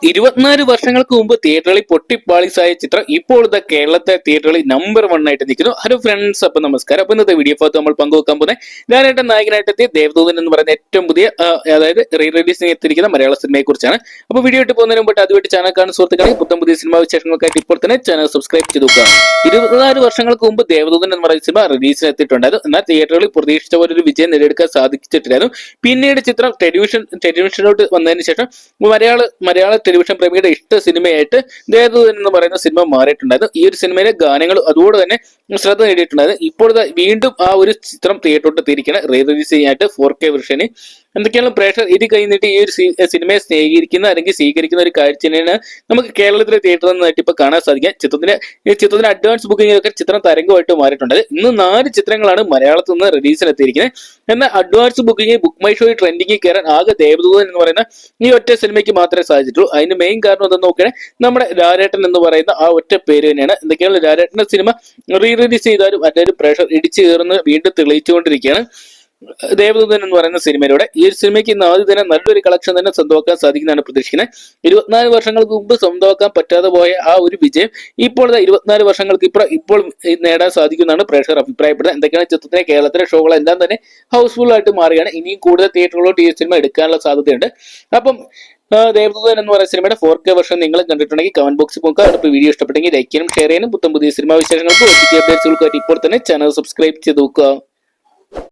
24 വർഷങ്ങൾക്ക് മുമ്പ് തിയേറ്ററിൽ പൊട്ടിപ്പാളിസായ ചിത്രം ഇപ്പോൾ കേരളത്തെ തിയേറ്ററിൽ നമ്പർ 1 ആയിട്ട് നിൽക്കുന്നു. ഹലോ ഫ്രണ്ട്സ്, അപ്പൊ നമസ്കാരം. അപ്പൊ ഇന്നത്തെ വീഡിയോ ഭാഗത്ത് നമ്മൾ പങ്കുവെക്കാൻ പോകുന്നത് ലാലേട്ടൻ നായകനായിട്ട് എത്തിയ ദേവദൂതൻ എന്ന് പറയുന്ന ഏറ്റവും പുതിയ അതായത് റീ റിലീസിംഗ് എത്തിയിരിക്കുന്ന മലയാള സിനിമയെ കുറിച്ചാണ്. അപ്പൊ വീഡിയോ ഇട്ട് പോകുന്നതിന് മുമ്പ് അതുമായിട്ട് ചാനൽ കാണുന്ന സുഹൃത്തുക്കളെ പുത്തം പുതിയ സിനിമാ വിശേഷങ്ങൾക്കായിട്ട് ഇപ്പോൾ തന്നെ ചാനൽ സബ്സ്ക്രൈബ് ചെയ്ത് നോക്കുക. 24 വർഷങ്ങൾക്ക് മുമ്പ് ദേവദൂതൻ എന്ന് പറയുന്ന സിനിമ റിലീസിന് എത്തിയിട്ടുണ്ടായിരുന്നു. എന്നാൽ തിയേറ്ററുകളിൽ പ്രതീക്ഷിച്ച പോലെ ഒരു വിജയം നേടിയെടുക്കാൻ സാധിച്ചിട്ടില്ലായിരുന്നു. പിന്നീട് ചിത്രം ടെലിവിഷനിലോട്ട് വന്നതിന് ശേഷം മലയാള ടെലിവിഷൻ പ്രേമിയുടെ ഇഷ്ട സിനിമയായിട്ട് ദേവദൂതൻ എന്ന് പറയുന്ന സിനിമ മാറിയിട്ടുണ്ടായിരുന്നു. ഈ ഒരു സിനിമയിലെ ഗാനങ്ങൾ അതുകൊണ്ട് തന്നെ ശ്രദ്ധ നേടിയിട്ടുണ്ടായിരുന്നു. ഇപ്പോൾ വീണ്ടും ആ ഒരു ചിത്രം തിയേറ്ററിലോട്ട് എത്തിയിരിക്കുകയാണ് റീ റിലീസിംഗ് ആയിട്ട് 4K വെർഷന്. എന്തൊക്കെയാണ് പ്രേക്ഷകർ ഇത് കഴിഞ്ഞിട്ട് ഈ ഒരു സിനിമയെ സ്നേഹിക്കുന്ന അല്ലെങ്കിൽ സ്വീകരിക്കുന്ന ഒരു കാഴ്ചയാണ് നമുക്ക് കേരളത്തിലെ തിയേറ്ററിൽ നിന്നായിട്ട് ഇപ്പൊ കാണാൻ സാധിക്കുക. ചിത്രത്തിന് അഡ്വാൻസ് ബുക്കിംഗിലൊക്കെ ചിത്രം തരംഗമായിട്ട് മാറിയിട്ടുണ്ട്. ഇന്ന് 4 ചിത്രങ്ങളാണ് മലയാളത്തിൽ നിന്ന് റിലീസിന് എത്തിയിരിക്കുന്നത്. എന്നാൽ അഡ്വാൻസ് ബുക്കിംഗ് ബുക്ക് മൈ ഷോയിൽ ട്രെൻഡിങ്ങിൽ കയറാൻ ആകെ ദേവദൂതൻ എന്ന് പറയുന്ന ഈ ഒറ്റ സിനിമയ്ക്ക് മാത്രമേ സാധിച്ചിട്ടുള്ളൂ. അതിന് മെയിൻ കാരണം എന്തെന്ന് നോക്കുകയാണെങ്കിൽ നമ്മുടെ ലാലേട്ടൻ എന്ന് പറയുന്ന ആ ഒറ്റ പേര് തന്നെയാണ്. എന്തൊക്കെയാണ് ലാലേട്ടന്റെ സിനിമ റീ റിലീസ് ചെയ്താലും മറ്റൊരു പ്രേക്ഷകർ ഇടിച്ചു കയറുന്ന വീണ്ടും തെളിയിച്ചുകൊണ്ടിരിക്കുകയാണ് ദേവദൂതൻ എന്ന് പറയുന്ന സിനിമയിലൂടെ. ഈ ഒരു സിനിമയ്ക്ക് ഇന്ന് ആദ്യം തന്നെ നല്ലൊരു കളക്ഷൻ തന്നെ സ്വന്തമാക്കാൻ സാധിക്കുന്നതാണ് പ്രതീക്ഷിക്കുന്നത്. 24 വർഷങ്ങൾക്ക് മുമ്പ് സ്വന്തമാക്കാൻ പറ്റാതെ പോയ ആ ഒരു വിജയം ഇപ്പോൾ 24 വർഷങ്ങൾക്ക് ഇപ്പോൾ നേടാൻ സാധിക്കുന്നതാണ് പ്രേക്ഷകർ അഭിപ്രായപ്പെടുന്നത്. എന്തൊക്കെയാണ് ചിത്രത്തിലെ കേരളത്തിലെ ഷോകൾ എല്ലാം തന്നെ ഹൗസ്ഫുൾ ആയിട്ട് മാറുകയാണ്. ഇനിയും കൂടുതൽ തിയേറ്ററുകളോട്ട് ഈ സിനിമ എടുക്കാനുള്ള സാധ്യതയുണ്ട്. അപ്പം ദേവദൂതൻ എന്ന് പറയുന്ന സിനിമയുടെ 4K വെർഷൻ നിങ്ങൾ കണ്ടിട്ടുണ്ടെങ്കിൽ കമന്റ് ബോക്സിൽ നോക്കുക. അടുത്ത വീഡിയോ ഇഷ്ടപ്പെട്ടെങ്കിൽ ലൈക്ക് ചെയ്യാനും ഷെയർ ചെയ്യാനും പുത്തം പുതിയ സിനിമാ വിശേഷങ്ങൾക്ക് അപ്ഡേറ്റ്സുകൾക്കായിട്ട് ഇപ്പോൾ തന്നെ ചാനൽ സബ്സ്ക്രൈബ് ചെയ്ത് നോക്കുക.